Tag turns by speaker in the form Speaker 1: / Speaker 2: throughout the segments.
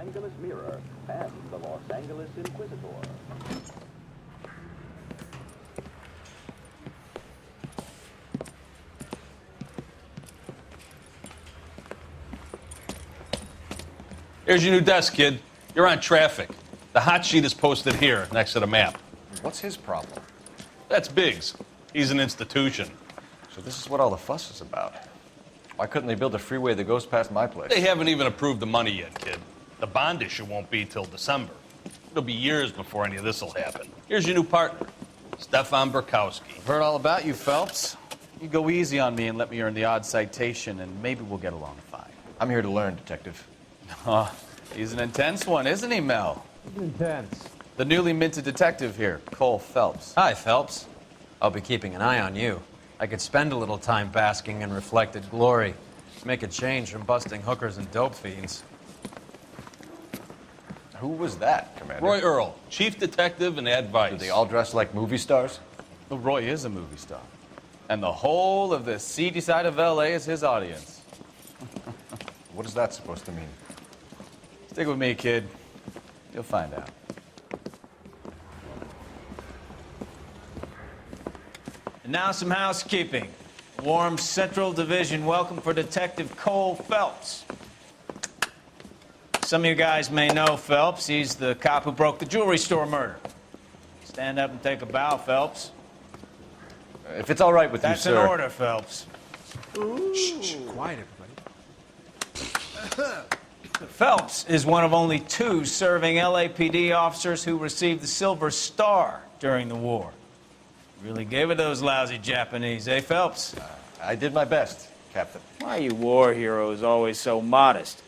Speaker 1: Angeles Mirror and the Los Angeles Inquisitor.
Speaker 2: Here's your new desk, kid. You're on traffic. The hot sheet is posted here, next to the map.
Speaker 3: What's his problem?
Speaker 2: That's Biggs. He's an institution.
Speaker 3: So this is what all the fuss is about. Why couldn't they build a freeway that goes past my place?
Speaker 2: They haven't even approved the money yet, kid. The bond issue won't be till December. It'll be years before any of this will happen. Here's your new partner, Stefan Burkowski.
Speaker 4: I've heard all about you, Phelps. You go easy on me and let me earn the odd citation, and maybe we'll get along fine.
Speaker 3: I'm here to learn, Detective.
Speaker 4: He's an intense one, isn't he, Mel?
Speaker 5: Intense.
Speaker 4: The newly minted detective here, Cole Phelps.
Speaker 5: Hi, Phelps. I'll be keeping an eye on you. I could spend a little time basking in reflected glory. Make a change from busting hookers and dope fiends.
Speaker 3: Who was that, Commander?
Speaker 2: Roy Earl, chief detective and advice.
Speaker 3: Do they all dress like movie stars?
Speaker 4: Well, Roy is a movie star. And the whole of the seedy side of L.A. is his audience.
Speaker 3: What is that supposed to mean?
Speaker 4: Stick with me, kid. You'll find out. And now some housekeeping. Warm Central Division welcome for Detective Cole Phelps. Some of you guys may know Phelps. He's the cop who broke the jewelry store murder. Stand up and take a bow, Phelps.
Speaker 3: If it's all right with
Speaker 4: That's
Speaker 3: you, sir.
Speaker 4: an order, Phelps.
Speaker 5: Shh, quiet, everybody.
Speaker 4: Phelps is one of only 2 serving LAPD officers who received the Silver Star during the war. Really gave it those lousy Japanese, eh, Phelps?
Speaker 3: I did my best, Captain.
Speaker 6: Why are you war heroes always so modest?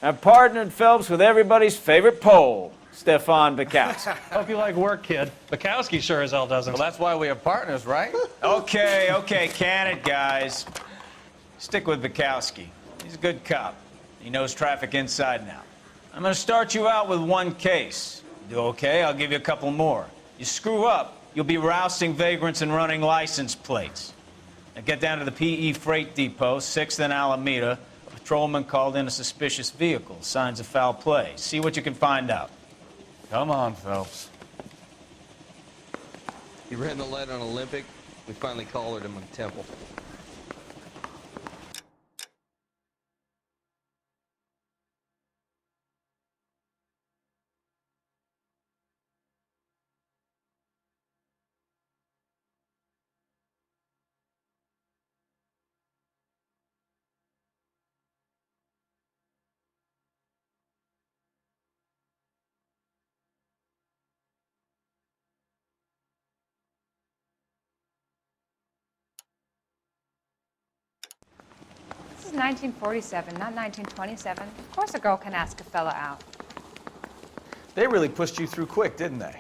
Speaker 6: I've partnered Phelps with everybody's favorite Pole, Stefan Burkowski.
Speaker 7: Hope you like work, kid. Bukowski sure as hell doesn't.
Speaker 4: Well, that's why we have partners, right? Okay, can it, guys. Stick with Bukowski. He's a good cop. He knows traffic inside now. I'm going to start you out with 1 case. You do okay, I'll give you a couple more. You screw up, you'll be rousting vagrants and running license plates. Now get down to the PE Freight Depot, 6th and Alameda. A patrolman called in a suspicious vehicle. Signs of foul play. See what you can find out. Come on, Phelps.
Speaker 8: He ran the light on Olympic. We finally collared him on Temple.
Speaker 9: This is 1947, not 1927. Of course a girl can ask a fella out.
Speaker 4: They really pushed you through quick, didn't they?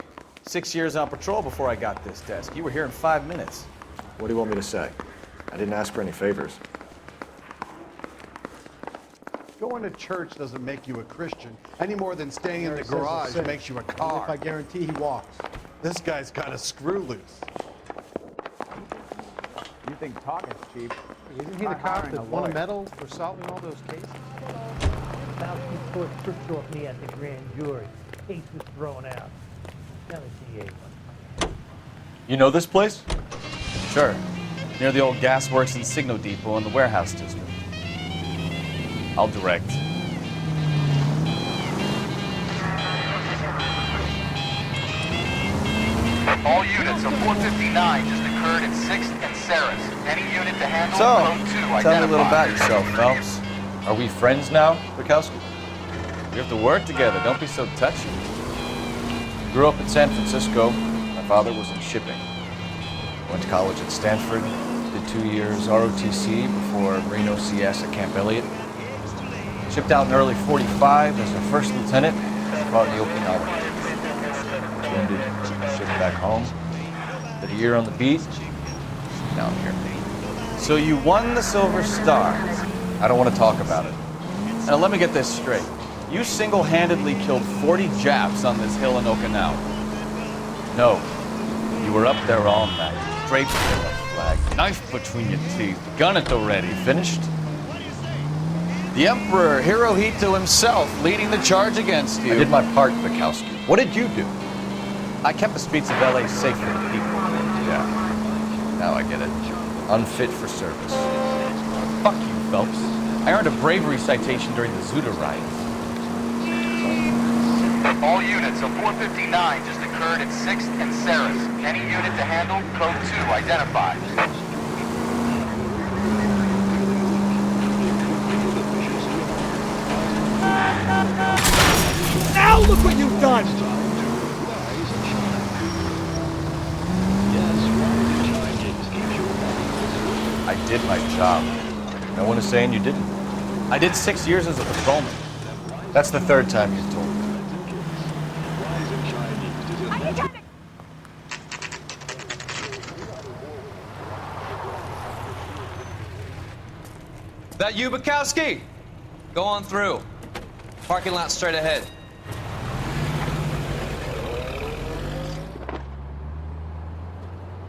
Speaker 4: 6 years on patrol before I got this desk. You were here in 5 minutes.
Speaker 3: What do you want me to say? I didn't ask for any favors.
Speaker 10: Going to church doesn't make you a Christian any more than staying in the garage makes you a car.
Speaker 5: I guarantee he walks.
Speaker 10: This guy's got a screw loose.
Speaker 5: You think talking's cheap?
Speaker 10: Isn't he the cop that won a medal for solving all those cases?
Speaker 11: About 2 foot took off me at the grand jury. Case was thrown out. Tell the DA.
Speaker 3: You know this place?
Speaker 4: Sure. Near the old gasworks and signal depot in the warehouse district. I'll direct.
Speaker 12: All units of 459 just occurred in 6th and Sarah's. Any unit to handle
Speaker 4: So,
Speaker 12: code 2 identified.
Speaker 4: tell me a little about yourself, Phelps.
Speaker 3: Are we friends now, Burkowski?
Speaker 4: We have to work together. Don't be so touchy.
Speaker 3: Grew up in San Francisco. My father was in shipping. Went to college at Stanford. Did 2 years ROTC before Marine OCS at Camp Elliott. Shipped out in early 45 as a first lieutenant. Fought in the Okinawa. Wounded. Shipped back home. Did a year on the beat. Now I'm here.
Speaker 4: So you won the Silver Star.
Speaker 3: I don't want to talk about it.
Speaker 4: Now let me get this straight. You single-handedly killed 40 Japs on this hill in Okinawa. No, you were up there all night, draped in a flag, knife between your teeth, gun at the ready.
Speaker 3: Finished? The Emperor Hirohito himself leading the charge against you. I did my part, Bukowski. What did you do?
Speaker 5: I kept the streets of LA safe for the people.
Speaker 3: Yeah. Now I get it. Unfit for service. Fuck you, Phelps. I earned a bravery citation during the Zuda riots.
Speaker 12: All units, a 459 just occurred at 6th and Sarah's. Any unit to handle, code 2 identified.
Speaker 10: Now look what you've done!
Speaker 3: I did my job. No one is saying you didn't. I did 6 years as a patrolman. That's the third time you've told me.
Speaker 8: That you, Bukowski? Go on through. Parking lot straight ahead.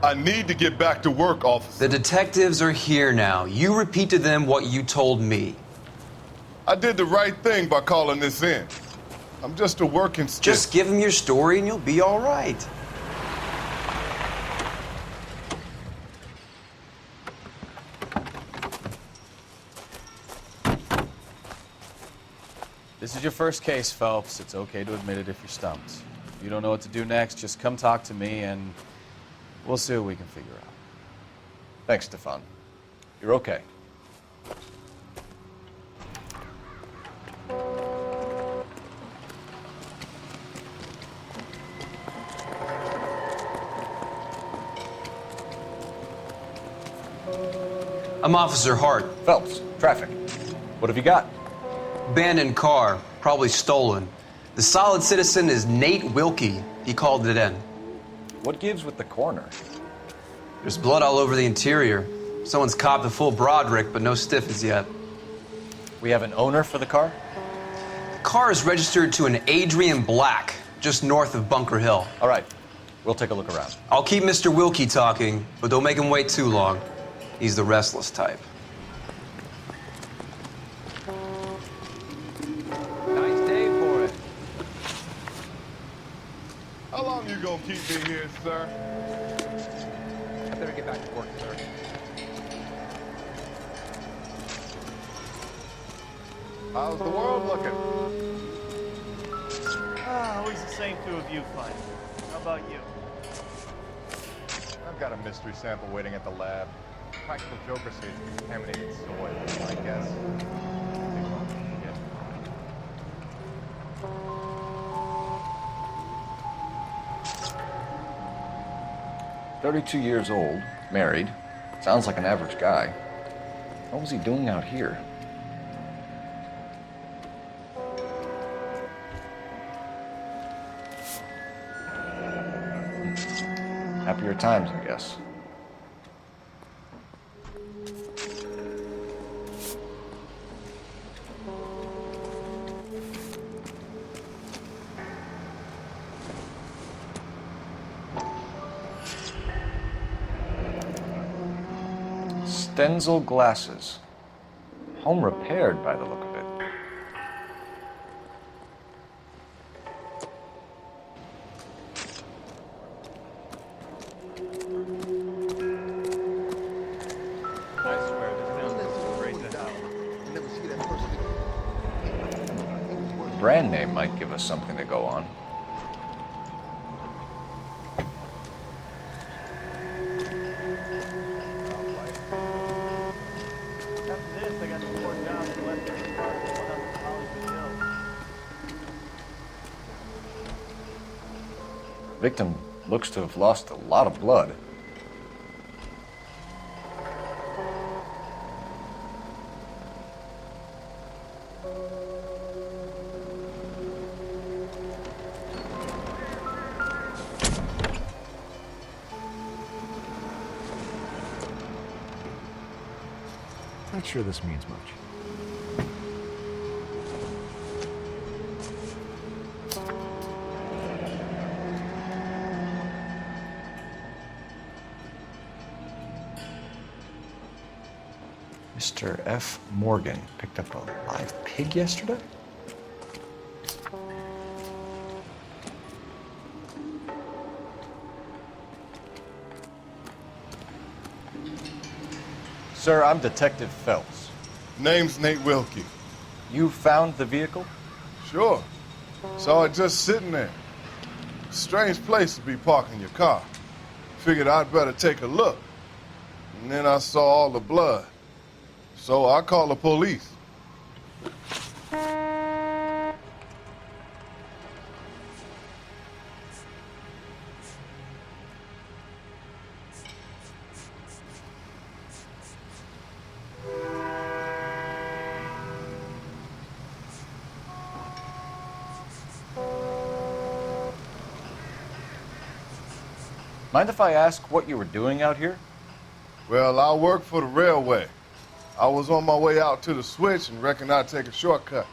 Speaker 13: I need to get back to work, officer.
Speaker 14: The detectives are here now. You repeat to them what you told me.
Speaker 13: I did the right thing by calling this in. I'm just a working stiff.
Speaker 14: Just give them your story and you'll be all right.
Speaker 3: This is your first case, Phelps. It's okay to admit it if you're stumped. If you don't know what to do next, just come talk to me and we'll see what we can figure out. Thanks, Stefan. You're okay.
Speaker 14: I'm Officer Hart.
Speaker 3: Phelps, traffic. What have you got?
Speaker 14: Abandoned car, probably stolen. The solid citizen is Nate Wilkie. He called it in.
Speaker 3: What gives with the coroner?
Speaker 14: There's blood all over the interior. Someone's copped a full Broderick, but no stiff as yet.
Speaker 3: We have an owner for the car?
Speaker 14: The car is registered to an Adrian Black, just north of Bunker Hill.
Speaker 3: All right, we'll take a look around.
Speaker 14: I'll keep Mr. Wilkie talking, but don't make him wait too long. He's the restless type.
Speaker 8: Nice day for it.
Speaker 13: How long you gonna keep me here, sir?
Speaker 8: I better get back to work, sir.
Speaker 13: How's the world looking?
Speaker 6: Always the same two of you find. How about you?
Speaker 10: I've got a mystery sample waiting at the lab. Practical Joker says it's contaminated soil, I guess.
Speaker 3: Yeah. 32 years old, married. Sounds like an average guy. What was he doing out here? Happier times, I guess. Stenzel glasses. Home repaired by the look of it.
Speaker 5: I swear, this town is great to have.
Speaker 3: Brand name might give us something to go on. Victim looks to have lost a lot of blood.
Speaker 10: Not sure this means much.
Speaker 3: Mr. F. Morgan picked up a live pig yesterday? Sir, I'm Detective Phelps.
Speaker 13: Name's Nate Wilkie.
Speaker 3: You found the vehicle?
Speaker 13: Sure. Saw it just sitting there. Strange place to be parking your car. Figured I'd better take a look. And then I saw all the blood. So I called the police.
Speaker 3: Mind if I ask what you were doing out here?
Speaker 13: Well, I work for the railway. I was on my way out to the switch and reckoned I'd take a shortcut.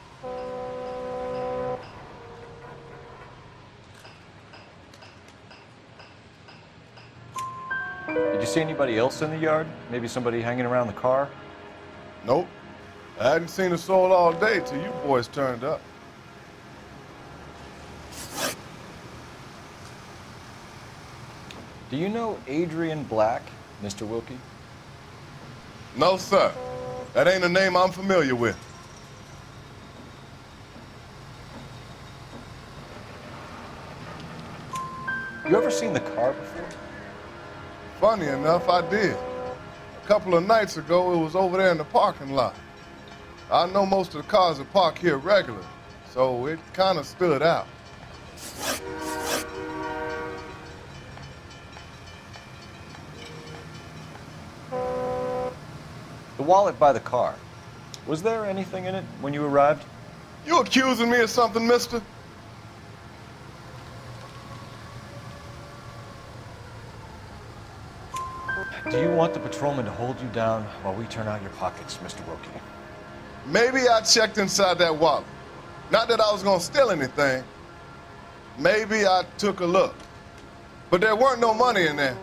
Speaker 3: Did you see anybody else in the yard? Maybe somebody hanging around the car?
Speaker 13: Nope. I hadn't seen a soul all day till you boys turned up.
Speaker 3: Do you know Adrian Black, Mr. Wilkie?
Speaker 13: No, sir. That ain't a name I'm familiar with.
Speaker 3: You ever seen the car before?
Speaker 13: Funny enough, I did. A couple of nights ago, it was over there in the parking lot. I know most of the cars are parked here regularly, so it kind of stood out.
Speaker 3: The wallet by the car. Was there anything in it when you arrived?
Speaker 13: You accusing me of something, mister?
Speaker 3: Do you want the patrolman to hold you down while we turn out your pockets, Mr. Wilkie?
Speaker 13: Maybe I checked inside that wallet. Not that I was gonna steal anything. Maybe I took a look. But there weren't no money in there.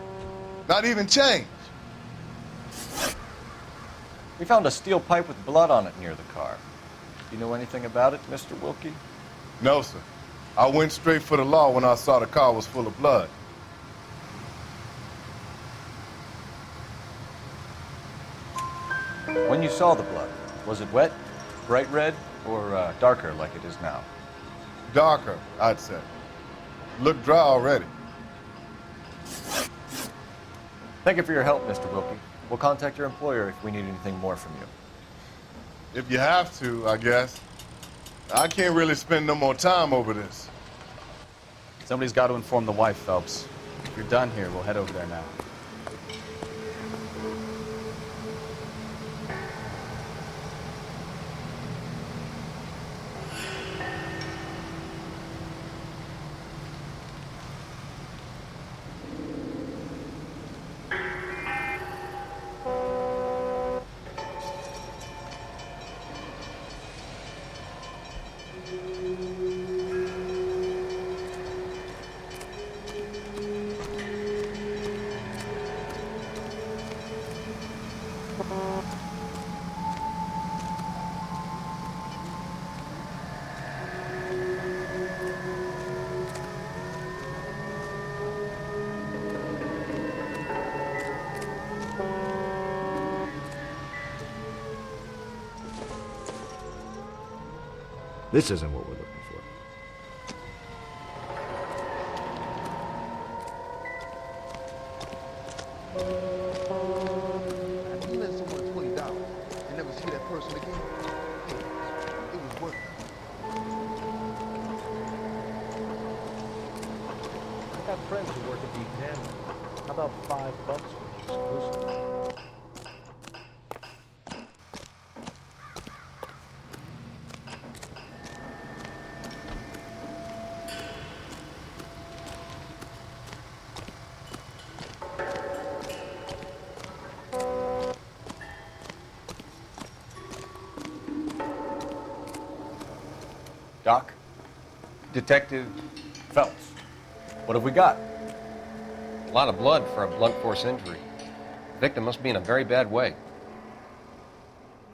Speaker 13: Not even change.
Speaker 3: We found a steel pipe with blood on it near the car. Do you know anything about it, Mr. Wilkie?
Speaker 13: No, sir. I went straight for the law when I saw the car was full of blood.
Speaker 3: When you saw the blood, was it wet, bright red, or darker like it is now?
Speaker 13: Darker, I'd say. Looked dry already.
Speaker 3: Thank you for your help, Mr. Wilkie. We'll contact your employer if we need anything more from you.
Speaker 13: If you have to, I guess. I can't really spend no more time over this.
Speaker 15: Somebody's got to inform the wife, Phelps. If you're done here, we'll head over there now.
Speaker 16: This isn't what we're looking for.
Speaker 17: You lend someone $20 and never see that person again. It was worth it.
Speaker 11: I got friends who work at the exam. How about $5 for the exclusive?
Speaker 3: Doc? Detective Phelps. What have we got?
Speaker 14: A lot of blood for a blunt force injury. The victim must be in a very bad way.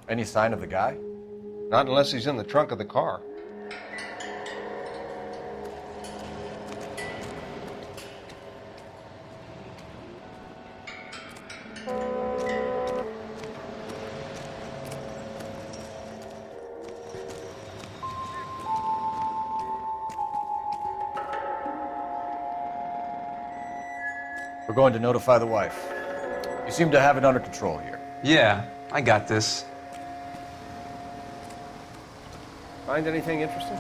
Speaker 3: Any sign of the guy?
Speaker 18: Not unless he's in the trunk of the car.
Speaker 3: We're going to notify the wife. You seem to have it under control here.
Speaker 14: Yeah, I got this.
Speaker 18: Find anything interesting?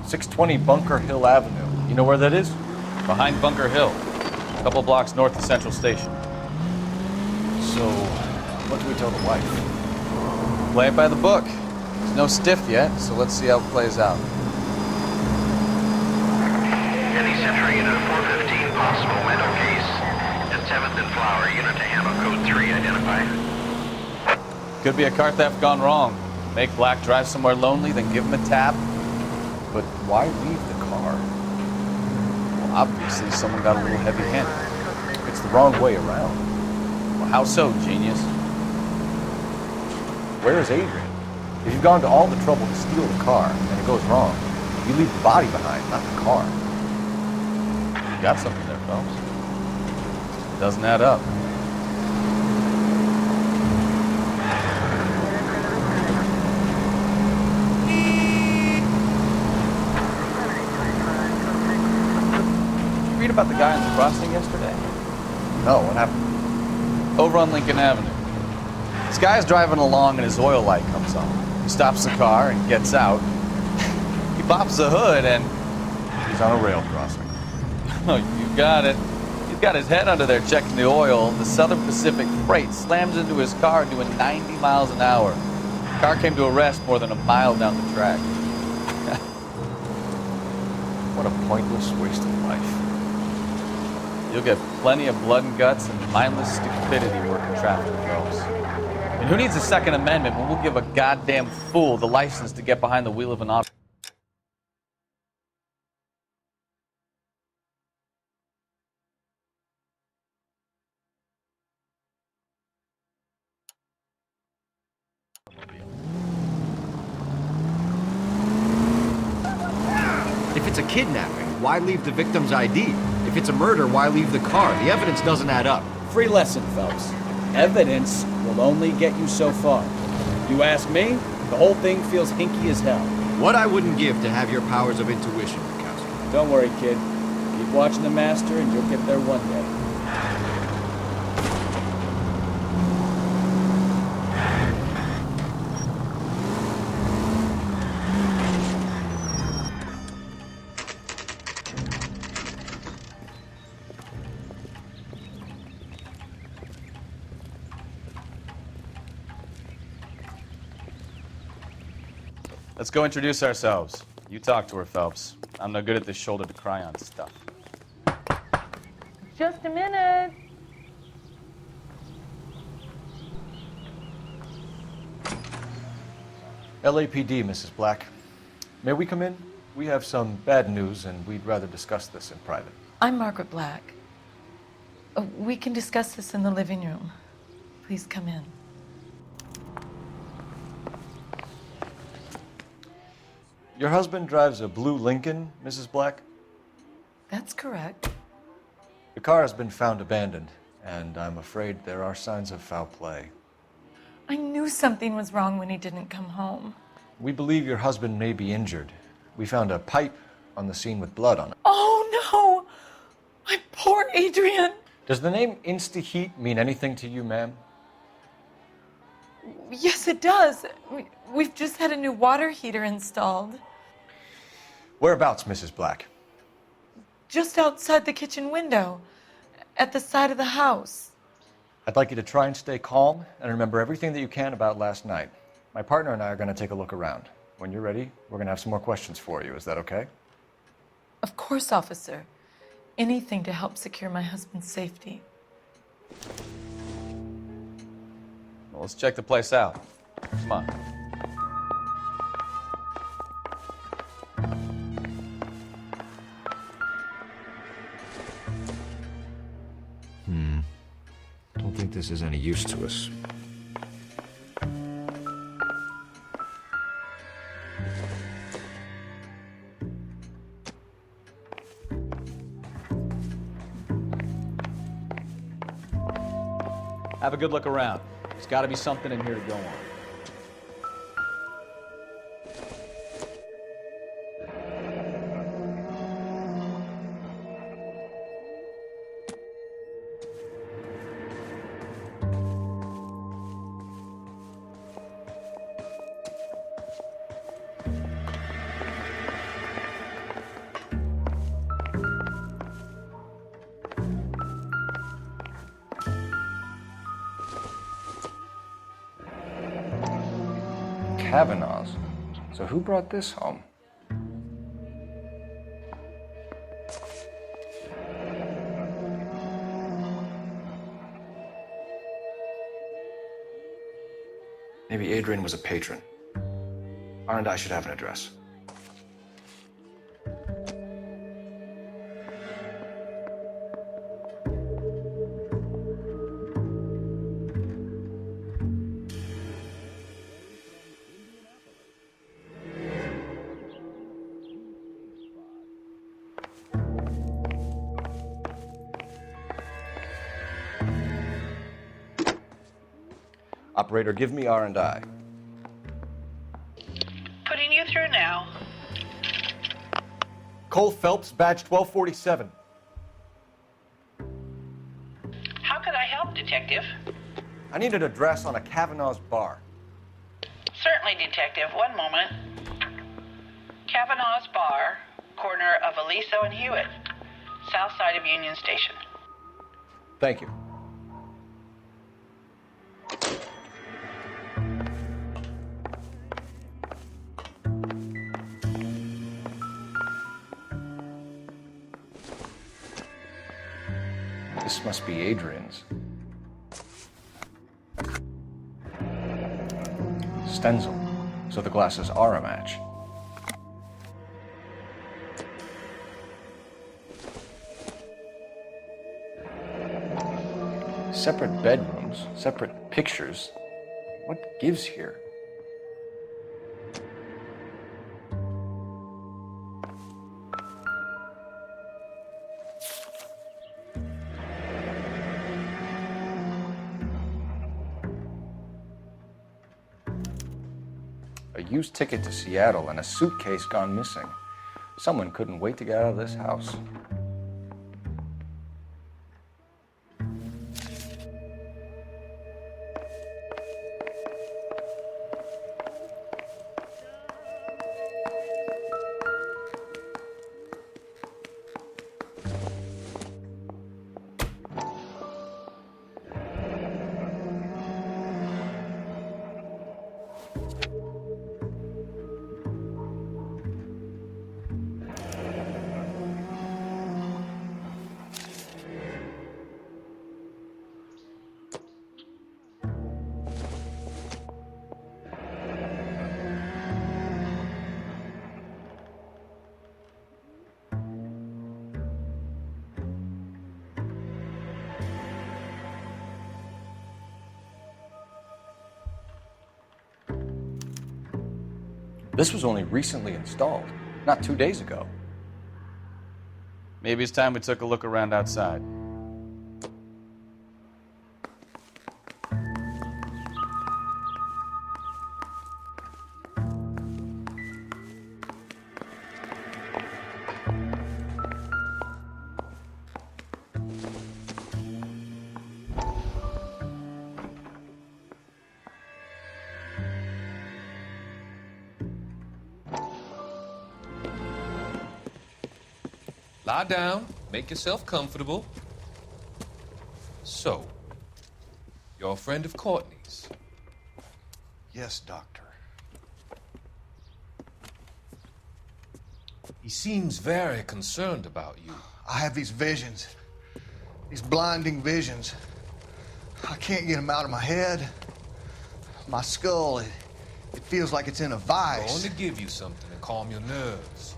Speaker 3: .620 Bunker Hill Avenue. You know where that is?
Speaker 15: Behind Bunker Hill, a couple blocks north of Central Station.
Speaker 3: So, what do we tell the wife?
Speaker 15: Play it by the book. There's no stiff yet, so let's see how it plays out.
Speaker 12: Any Central unit of 415, possible mental case. And 7th and Flower, unit to handle code 3, identify.
Speaker 15: Could be a car theft gone wrong. Make Black drive somewhere lonely, then give him a tap.
Speaker 3: But why leave the car?
Speaker 15: Well, obviously someone got a little heavy-handed.
Speaker 3: It's the wrong way around.
Speaker 15: Well, how so, genius?
Speaker 3: Where is Adrian? If you've gone to all the trouble to steal the car and it goes wrong, you leave the body behind, not the car.
Speaker 15: You got something there, Phelps. It doesn't add up. Read about the guy on the crossing yesterday?
Speaker 3: No, what happened?
Speaker 15: Over on Lincoln Avenue. This guy's driving along and his oil light comes on. He stops the car and gets out. He pops the hood and...
Speaker 3: he's on a rail crossing.
Speaker 15: Oh, you got it. He's got his head under there checking the oil. The Southern Pacific Freight slams into his car doing 90 miles an hour. The car came to a rest more than a mile down the track.
Speaker 3: What a pointless waste of life.
Speaker 15: You'll get plenty of blood and guts and mindless stupidity working traffic, Phelps. And who needs a Second Amendment when we'll give a goddamn fool the license to get behind the wheel of an auto?
Speaker 16: If it's a kidnapping, why leave the victim's ID? If it's a murder, why leave the car? The evidence doesn't add up.
Speaker 6: Free lesson, Phelps. Evidence will only get you so far. You ask me, the whole thing feels hinky as hell.
Speaker 16: What I wouldn't give to have your powers of intuition, Mikowski.
Speaker 6: Don't worry, kid. Keep watching the master and you'll get there one day.
Speaker 15: Let's go introduce ourselves. You talk to her, Phelps. I'm no good at this shoulder to cry on stuff.
Speaker 9: Just a minute.
Speaker 3: LAPD, Mrs. Black. May we come in? We have some bad news and we'd rather discuss this in private.
Speaker 19: I'm Margaret Black. We can discuss this in the living room. Please come in.
Speaker 3: Your husband drives a blue Lincoln, Mrs. Black?
Speaker 19: That's correct.
Speaker 3: The car has been found abandoned, and I'm afraid there are signs of foul play.
Speaker 19: I knew something was wrong when he didn't come home.
Speaker 3: We believe your husband may be injured. We found a pipe on the scene with blood on it.
Speaker 19: Oh, no! My poor Adrian!
Speaker 3: Does the name Insta-Heat mean anything to you, ma'am?
Speaker 19: Yes, it does. We've just had a new water heater installed.
Speaker 3: Whereabouts, Mrs. Black?
Speaker 19: Just outside the kitchen window, at the side of the house.
Speaker 3: I'd like you to try and stay calm and remember everything that you can about last night. My partner and I are going to take a look around. When you're ready, we're going to have some more questions for you. Is that okay?
Speaker 19: Of course, officer. Anything to help secure my husband's safety.
Speaker 15: Well, let's check the place out. Come on.
Speaker 16: Don't think this is any use to us.
Speaker 15: Have a good look around. There's got to be something in here to go on.
Speaker 3: Kavanaugh's. So who brought this home? Maybe Adrian was a patron. R&I should have an address. Operator, give me R&I.
Speaker 20: Putting you through now.
Speaker 3: Cole Phelps, badge 1247.
Speaker 20: How could I help, Detective?
Speaker 3: I need an address on a Kavanaugh's bar.
Speaker 20: Certainly, Detective. One moment. Kavanaugh's Bar, corner of Aliso and Hewitt, south side of Union Station.
Speaker 3: Thank you. This must be Adrian's. Stencil, so the glasses are a match. Separate bedrooms, separate pictures. What gives here? A used ticket to Seattle and a suitcase gone missing. Someone couldn't wait to get out of this house. This was only recently installed, not 2 days ago.
Speaker 15: Maybe it's time we took a look around outside.
Speaker 21: Lie down, make yourself comfortable. So, you're a friend of Courtney's?
Speaker 16: Yes, Doctor.
Speaker 21: He seems very concerned about you.
Speaker 17: I have these visions. These blinding visions. I can't get them out of my head. My skull, it feels like it's in a
Speaker 21: I'm
Speaker 17: vice.
Speaker 21: going to give you something to calm your nerves.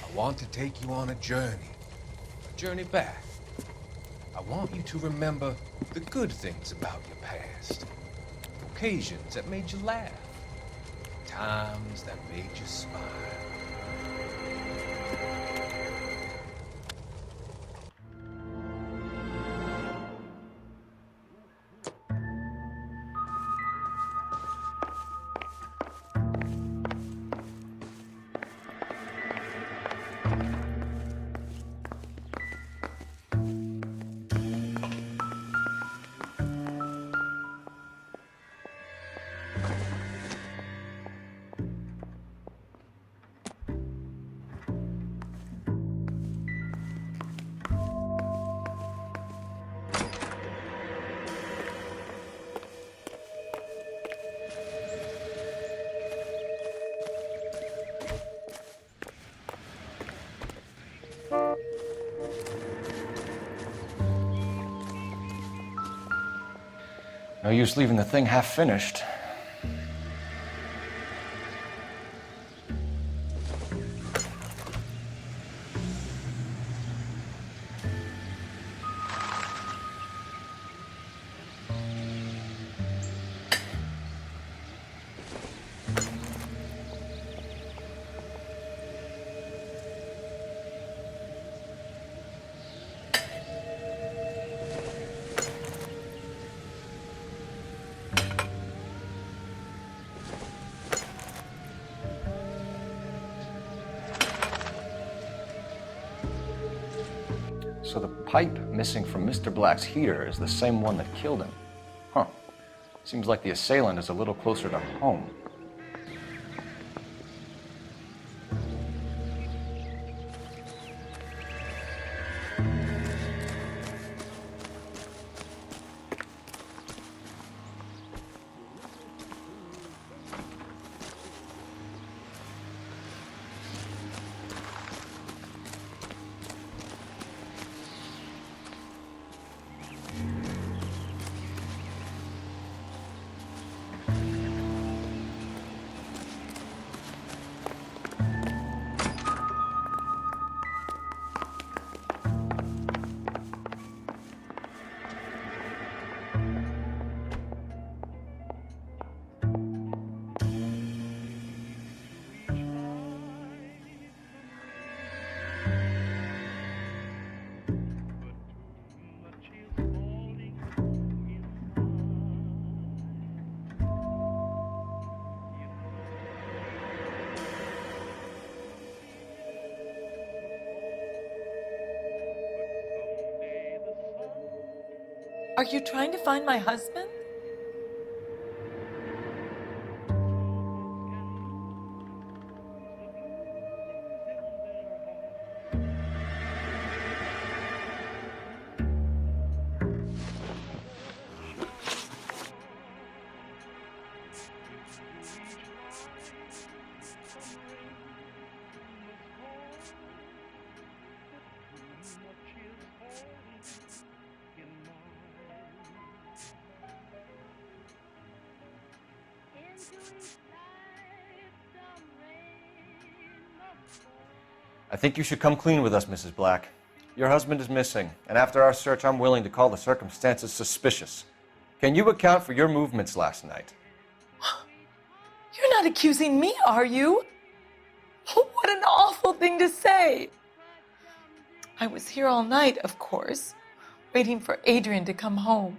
Speaker 21: I want to take you on a journey back. I want you to remember the good things about your past. Occasions that made you laugh. Times that made you smile.
Speaker 3: No use leaving the thing half finished. So the pipe missing from Mr. Black's heater is the same one that killed him. Huh. Seems like the assailant is a little closer to home.
Speaker 19: Are you trying to find my husband? I think you should come clean with us, Mrs. Black. Your husband is missing, and after our search, I'm willing to call the circumstances suspicious. Can you account for your movements last night? You're not accusing me, are you? What an awful thing to say. I was here all night, of course, waiting for Adrian to come home.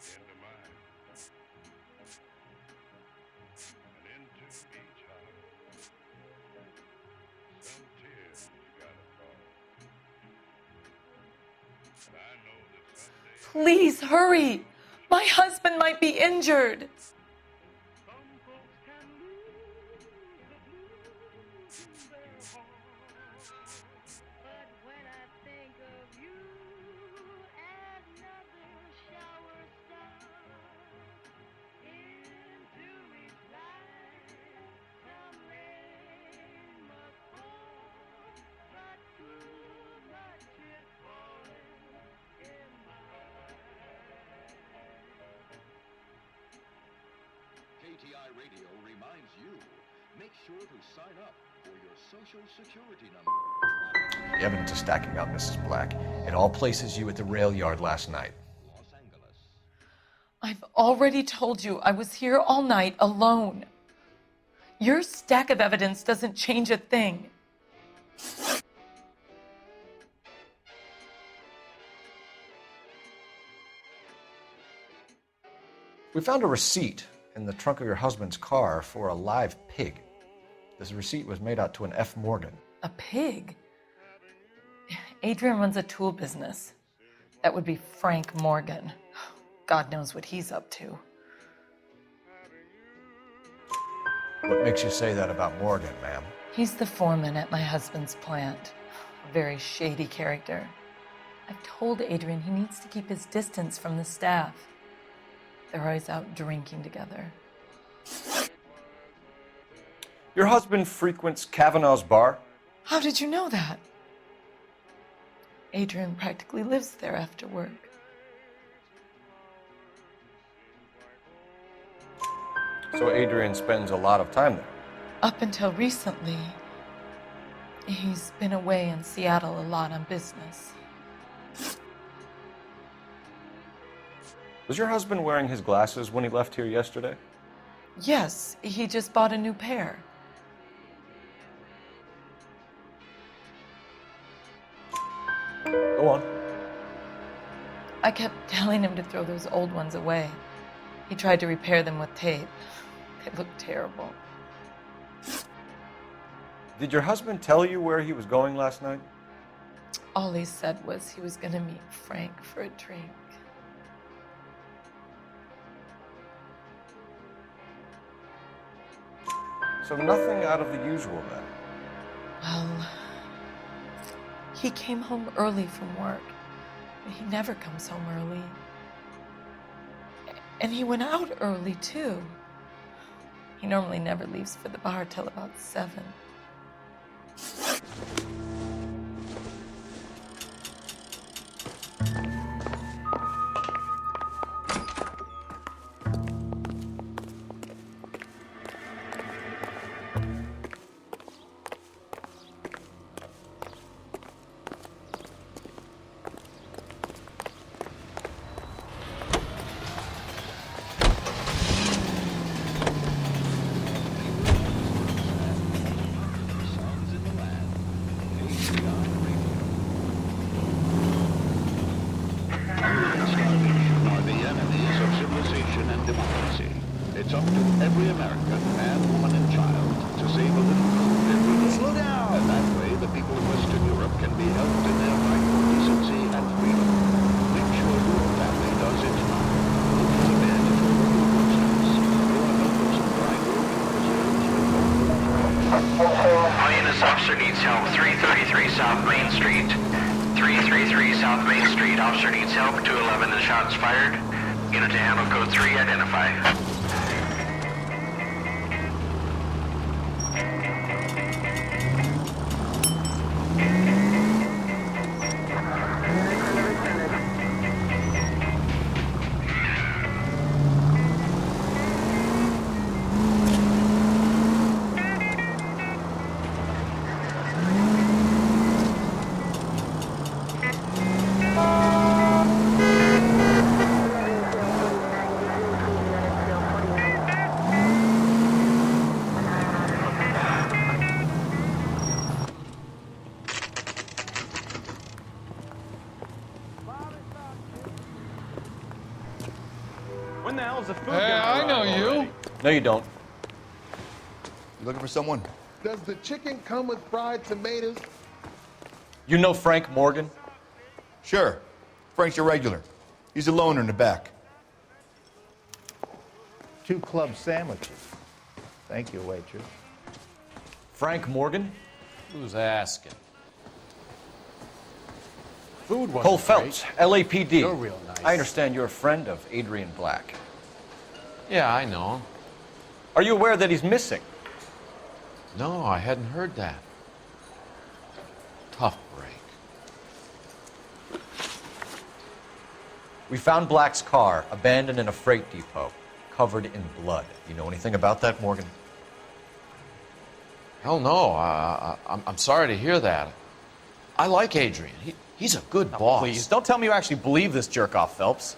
Speaker 1: into mine. And into each heart. Some tears gotta fall. But I know that someday.
Speaker 22: Please hurry! My husband might be injured.
Speaker 23: KTI Radio reminds you, make sure to sign up for your Social Security number.
Speaker 3: The evidence is stacking up, Mrs. Black. It all places you at the rail yard last night.
Speaker 22: I've already told you I was here all night alone. Your stack of evidence doesn't change a thing.
Speaker 3: We found a receipt in the trunk of your husband's car for a live pig. This receipt was made out to an F. Morgan.
Speaker 22: A pig? Adrian runs a tool business. That would be Frank Morgan. God knows what he's up to.
Speaker 3: What makes you say that about Morgan, ma'am?
Speaker 22: He's the foreman at my husband's plant. A very shady character. I've told Adrian he needs to keep his distance from the staff. They're always out drinking together.
Speaker 3: Your husband frequents Kavanaugh's bar?
Speaker 22: How did you know that? Adrian practically lives there after work.
Speaker 3: So Adrian spends a lot of time there?
Speaker 22: Up until recently, he's been away in Seattle a lot on business.
Speaker 3: Was your husband wearing his glasses when he left here yesterday?
Speaker 22: Yes, he just bought a new pair.
Speaker 3: Go on.
Speaker 22: I kept telling him to throw those old ones away. He tried to repair them with tape. They looked terrible.
Speaker 3: Did your husband tell you where he was going last night?
Speaker 22: All he said was he was going to meet Frank for a drink.
Speaker 3: So nothing out of the usual then?
Speaker 22: Well, he came home early from work. He never comes home early. And he went out early, too. He normally never leaves for the bar till about 7.
Speaker 23: It's up to every American, man, woman, and child to save a little food every day. Slow down! And that way, the people of Western Europe can be helped in their fight for decency and freedom. Make sure your family does its part. Look for the men at your local posters. Or help of some private
Speaker 12: All units, officer needs help. 333 South Main Street. 333 South Main Street. Officer needs help. 211 and shots fired. Unit to handle code 3. Identify.
Speaker 15: When the hell's the food
Speaker 10: Hey, I know you.
Speaker 19: No, you don't.
Speaker 16: You looking for someone?
Speaker 10: Does the chicken come with fried tomatoes?
Speaker 19: You know Frank Morgan?
Speaker 16: Sure. Frank's your regular. He's a loner in the back.
Speaker 11: 2 club sandwiches. Thank you, waitress.
Speaker 19: Frank Morgan?
Speaker 5: Who's asking?
Speaker 19: Food wasn't Cole Phelps, LAPD.
Speaker 5: You're real nice.
Speaker 19: I understand you're a friend of Adrian Black.
Speaker 5: Yeah, I know him.
Speaker 19: Are you aware that he's missing?
Speaker 5: No, I hadn't heard that. Tough break.
Speaker 19: We found Black's car abandoned in a freight depot, covered in blood. You know anything about that, Morgan?
Speaker 5: Hell no. I'm sorry to hear that. I like Adrian. He's a good boss.
Speaker 15: Please, don't tell me you actually believe this jerk-off, Phelps.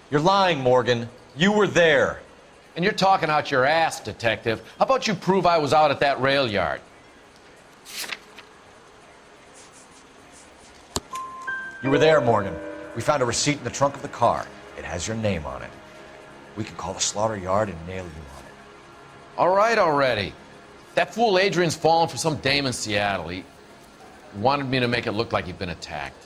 Speaker 19: You're lying, Morgan. You were there.
Speaker 5: And you're talking out your ass, detective. How about you prove I was out at that rail yard?
Speaker 19: You were there, Morgan. We found a receipt in the trunk of the car. It has your name on it. We can call the slaughter yard and nail you on it.
Speaker 5: All right already. That fool Adrian's fallen for some dame in Seattle. He wanted me to make it look like he'd been attacked.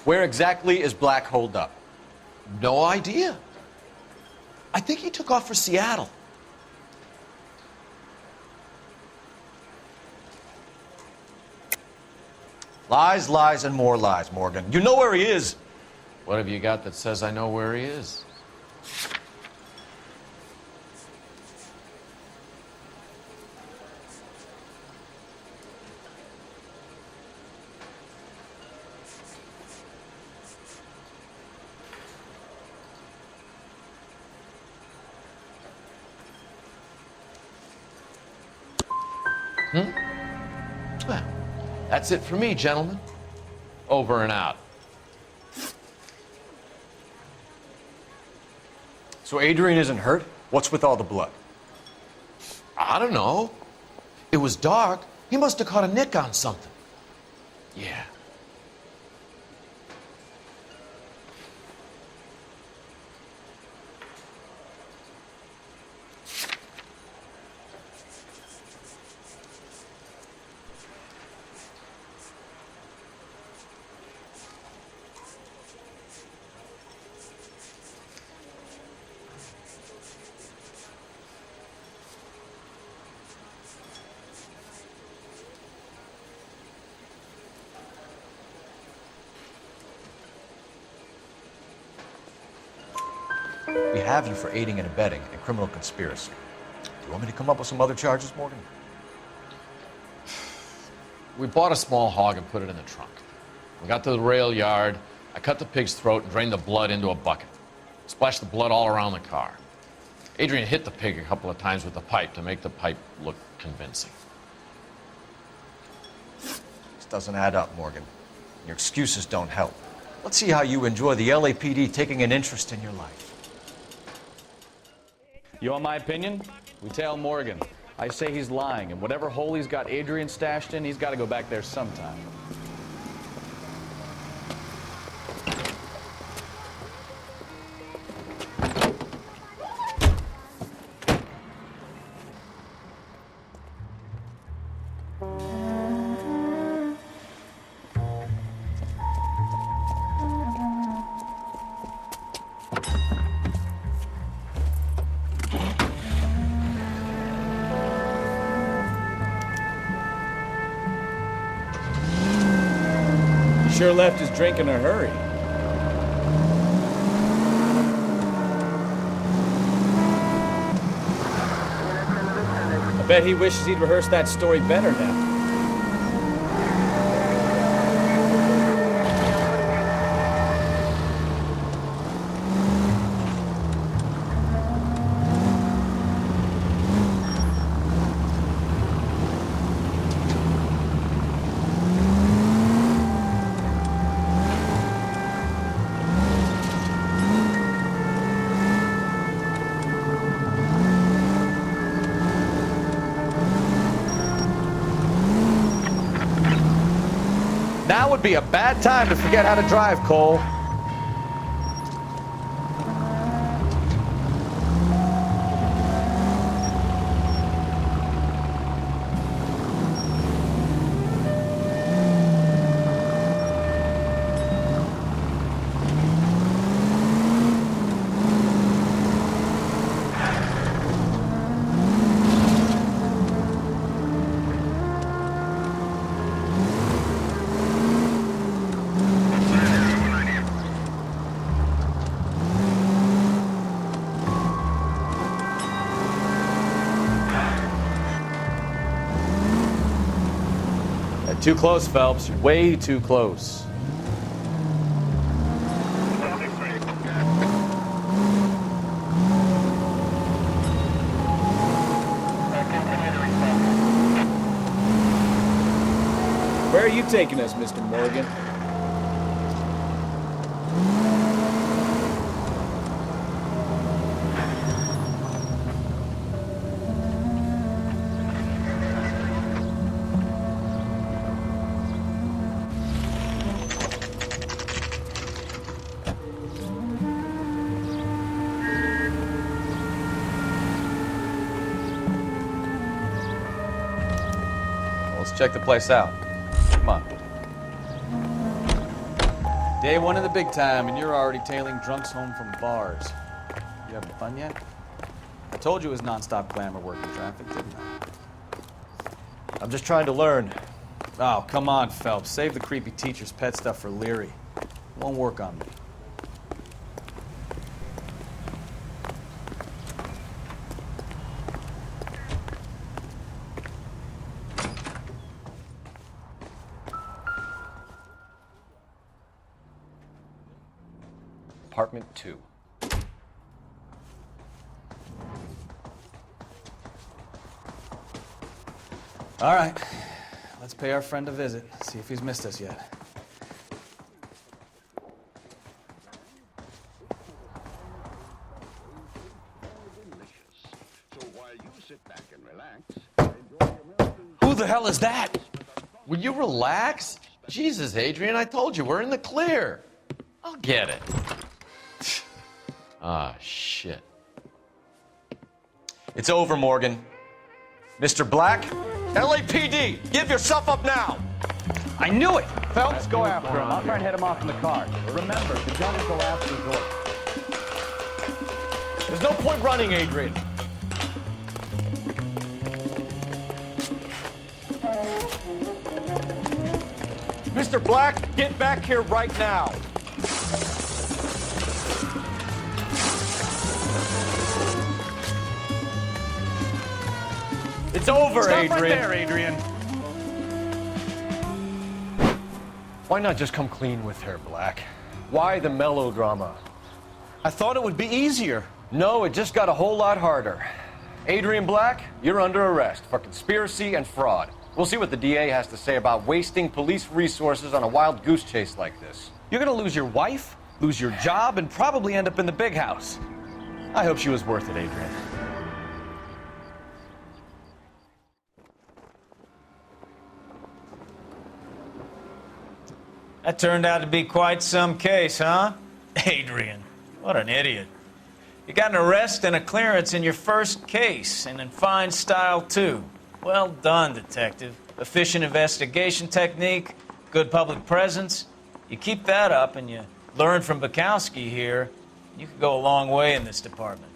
Speaker 19: Where exactly is Black holed up?
Speaker 5: No idea. I think he took off for Seattle.
Speaker 19: Lies, lies, and more lies, Morgan. You know where he is.
Speaker 5: What have you got that says I know where he is? Well, that's it for me, gentlemen. Over and out.
Speaker 19: So Adrian isn't hurt? What's with all the blood?
Speaker 5: I don't know. It was dark. He must have caught a nick on something. Yeah.
Speaker 19: We have you for aiding and abetting and criminal conspiracy. Do you want me to come up with some other charges, Morgan?
Speaker 5: We bought a small hog and put it in the trunk. We got to the rail yard. I cut the pig's throat and drained the blood into a bucket. Splashed the blood all around the car. Adrian hit the pig a couple of times with the pipe to make the pipe look convincing.
Speaker 19: This doesn't add up, Morgan. Your excuses don't help. Let's see how you enjoy the LAPD taking an interest in your life.
Speaker 15: You want my opinion? We tail Morgan. I say he's lying, and whatever hole he's got Adrian stashed in, he's got to go back there sometime.
Speaker 6: Sure left his drink in a hurry. I bet he wishes he'd rehearsed that story better now.
Speaker 15: Now would be a bad time to forget how to drive, Cole. Too close, Phelps. You're way too close.
Speaker 6: Where are you taking us, Mr. Morgan?
Speaker 15: Let's check the place out. Come on. Day one of the big time, and you're already tailing drunks home from bars. You having fun yet? I told you it was non-stop glamour working traffic, didn't I?
Speaker 19: I'm just trying to learn.
Speaker 15: Oh, come on, Phelps. Save the creepy teacher's pet stuff for Leary. It won't work on me.
Speaker 19: Apartment 2.
Speaker 15: All right. Let's pay our friend a visit. See if he's missed us yet.
Speaker 5: Who the hell is that? Will you relax? Jesus, Adrian, I told you, we're in the clear. I'll get it. Ah, shit.
Speaker 19: It's over, Morgan. Mr. Black, LAPD, give yourself up now!
Speaker 15: I knew it!
Speaker 3: Phelps, go after him. I'll try and head him off in the car. Remember, the gun is the last resort.
Speaker 19: There's no point running, Adrian. Mr. Black, get back here right now. It's over,
Speaker 15: Stop
Speaker 19: Adrian.
Speaker 15: right there, Adrian.
Speaker 19: Why not just come clean with her, Black? Why the melodrama?
Speaker 15: I thought it would be easier.
Speaker 19: No, it just got a whole lot harder. Adrian Black, you're under arrest for conspiracy and fraud. We'll see what the DA has to say about wasting police resources on a wild goose chase like this.
Speaker 15: You're gonna lose your wife, lose your job, and probably end up in the big house.
Speaker 19: I hope she was worth it, Adrian.
Speaker 6: That turned out to be quite some case, huh? Adrian, what an idiot. You got an arrest and a clearance in your first case, and in fine style, too. Well done, detective. Efficient investigation technique, good public presence. You keep that up and you learn from Bukowski here, you could go a long way in this department.